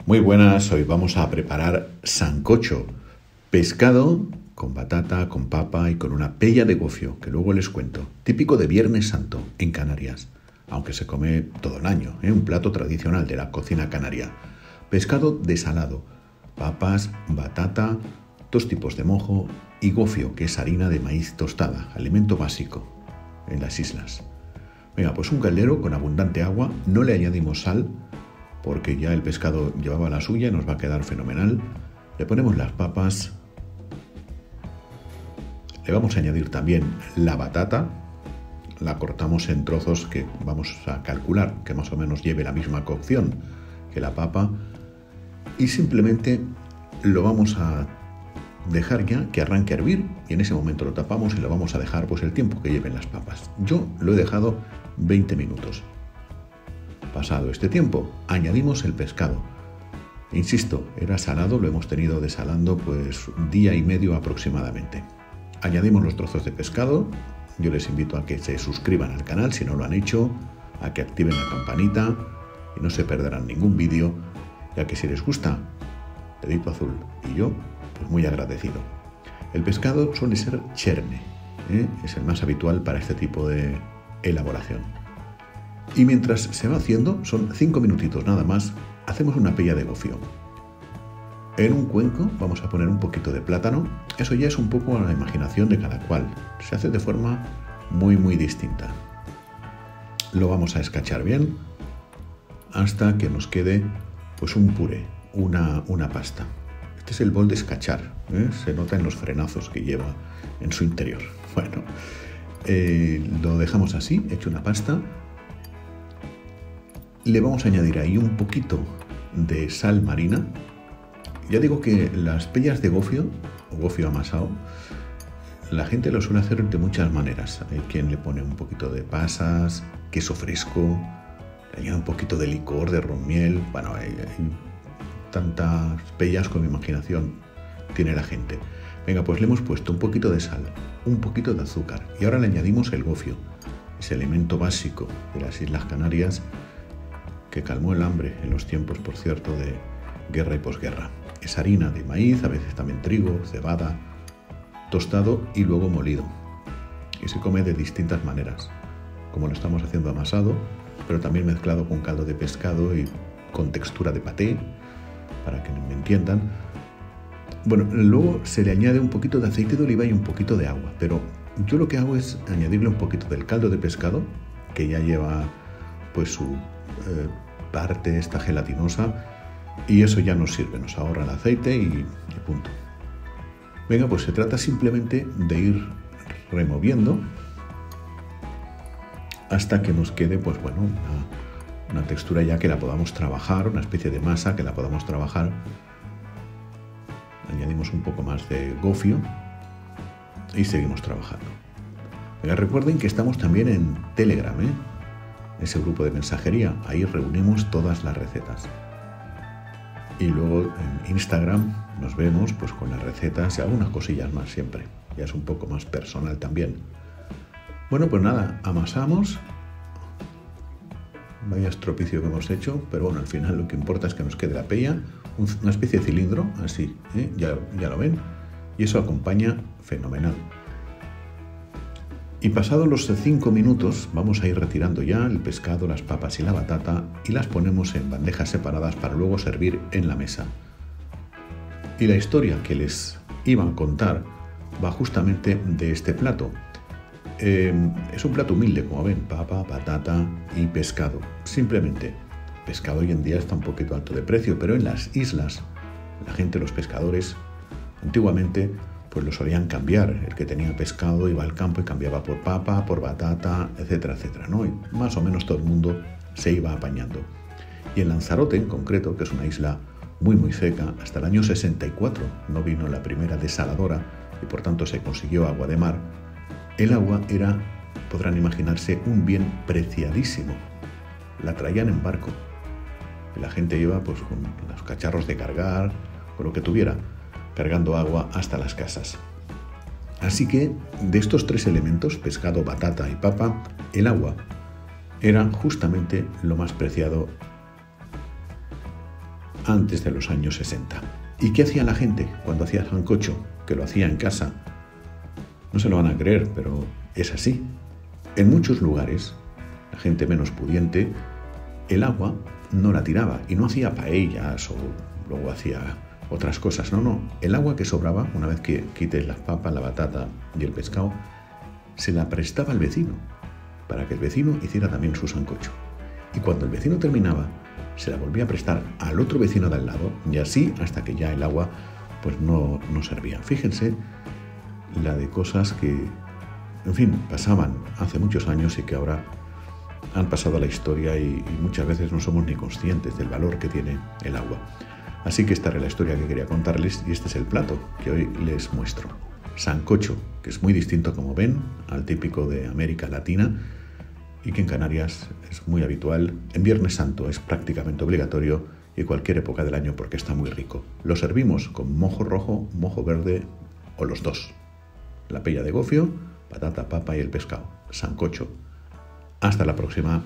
Muy buenas, hoy vamos a preparar sancocho, pescado con batata, con papa y con una pella de gofio, que luego les cuento, típico de Viernes Santo en Canarias, aunque se come todo el año, un plato tradicional de la cocina canaria. Pescado desalado, papas, batata, dos tipos de mojo y gofio, que es harina de maíz tostada, alimento básico en las islas. Venga, pues un caldero con abundante agua, no le añadimos sal, porque ya el pescado llevaba la suya y nos va a quedar fenomenal. Le ponemos las papas, le vamos a añadir también la batata, la cortamos en trozos que vamos a calcular que más o menos lleve la misma cocción que la papa, y simplemente lo vamos a dejar ya que arranque a hervir, y en ese momento lo tapamos y lo vamos a dejar pues el tiempo que lleven las papas. Yo lo he dejado 20 minutos. Pasado este tiempo, añadimos el pescado. Insisto, era salado, lo hemos tenido desalando pues un día y medio aproximadamente. Añadimos los trozos de pescado. Yo les invito a que se suscriban al canal si no lo han hecho, a que activen la campanita y no se perderán ningún vídeo, ya que si les gusta, dedito azul y yo, pues muy agradecido. El pescado suele ser cherne, es el más habitual para este tipo de elaboración. Y mientras se va haciendo, son 5 minutitos nada más, hacemos una pella de gofio. En un cuenco vamos a poner un poquito de plátano. Eso ya es un poco a la imaginación de cada cual. Se hace de forma muy distinta. Lo vamos a escachar bien hasta que nos quede pues un puré, una pasta. Este es el bol de escachar, se nota en los frenazos que lleva en su interior. Bueno, lo dejamos así, hecho una pasta. Le vamos a añadir ahí un poquito de sal marina. Ya digo que las pellas de gofio o gofio amasado, la gente lo suele hacer de muchas maneras. Hay quien le pone un poquito de pasas, queso fresco, le añade un poquito de licor, de ron miel. Bueno, hay tantas pellas como imaginación tiene la gente. Venga, pues le hemos puesto un poquito de sal, un poquito de azúcar y ahora le añadimos el gofio, ese elemento básico de las Islas Canarias que calmó el hambre en los tiempos, por cierto, de guerra y posguerra. Es harina de maíz, a veces también trigo, cebada, tostado y luego molido. Y se come de distintas maneras, como lo estamos haciendo amasado, pero también mezclado con caldo de pescado y con textura de paté, para que me entiendan. Bueno, luego se le añade un poquito de aceite de oliva y un poquito de agua, pero yo lo que hago es añadirle un poquito del caldo de pescado, que ya lleva pues su parte esta gelatinosa, y eso ya nos sirve, nos ahorra el aceite y punto. Venga, pues se trata simplemente de ir removiendo hasta que nos quede pues bueno, una textura ya que la podamos trabajar, una especie de masa que la podamos trabajar. Añadimos un poco más de gofio y seguimos trabajando. Venga, recuerden que estamos también en Telegram, ese grupo de mensajería. Ahí reunimos todas las recetas. Y luego en Instagram nos vemos pues con las recetas y algunas cosillas más siempre. Ya es un poco más personal también. Bueno, pues nada, amasamos. Vaya estropicio que hemos hecho, pero bueno, al final lo que importa es que nos quede la pella, una especie de cilindro, así, ya lo ven, y eso acompaña fenomenal. Y pasados los 5 minutos vamos a ir retirando ya el pescado, las papas y la batata y las ponemos en bandejas separadas para luego servir en la mesa. Y la historia que les iba a contar va justamente de este plato. Es un plato humilde, como ven, papa, batata y pescado. Simplemente, pescado hoy en día está un poquito alto de precio, pero en las islas, la gente, los pescadores, antiguamente pues lo solían cambiar. El que tenía pescado iba al campo y cambiaba por papa, por batata, etcétera, etcétera, ¿no? Y más o menos todo el mundo se iba apañando. Y en Lanzarote, en concreto, que es una isla muy seca, hasta el año 64 no vino la primera desaladora y por tanto se consiguió agua de mar. El agua era, podrán imaginarse, un bien preciadísimo. La traían en barco. Y la gente iba pues con los cacharros de cargar, con lo que tuviera, cargando agua hasta las casas. Así que de estos 3 elementos, pescado, batata y papa, el agua era justamente lo más preciado antes de los años 60. ¿Y qué hacía la gente cuando hacía sancocho? Que lo hacía en casa. No se lo van a creer, pero es así. En muchos lugares, la gente menos pudiente, el agua no la tiraba y no hacía paellas o luego hacía otras cosas. No. El agua que sobraba, una vez que quites las papas, la batata y el pescado, se la prestaba al vecino para que el vecino hiciera también su sancocho. Y cuando el vecino terminaba, se la volvía a prestar al otro vecino de al lado y así hasta que ya el agua pues no servía. Fíjense la de cosas que, en fin, pasaban hace muchos años y que ahora han pasado a la historia y muchas veces no somos ni conscientes del valor que tiene el agua. Así que esta era la historia que quería contarles y este es el plato que hoy les muestro. Sancocho, que es muy distinto, como ven, al típico de América Latina y que en Canarias es muy habitual. En Viernes Santo es prácticamente obligatorio y cualquier época del año porque está muy rico. Lo servimos con mojo rojo, mojo verde o los dos. La pella de gofio, patata, papa y el pescado. Sancocho. Hasta la próxima.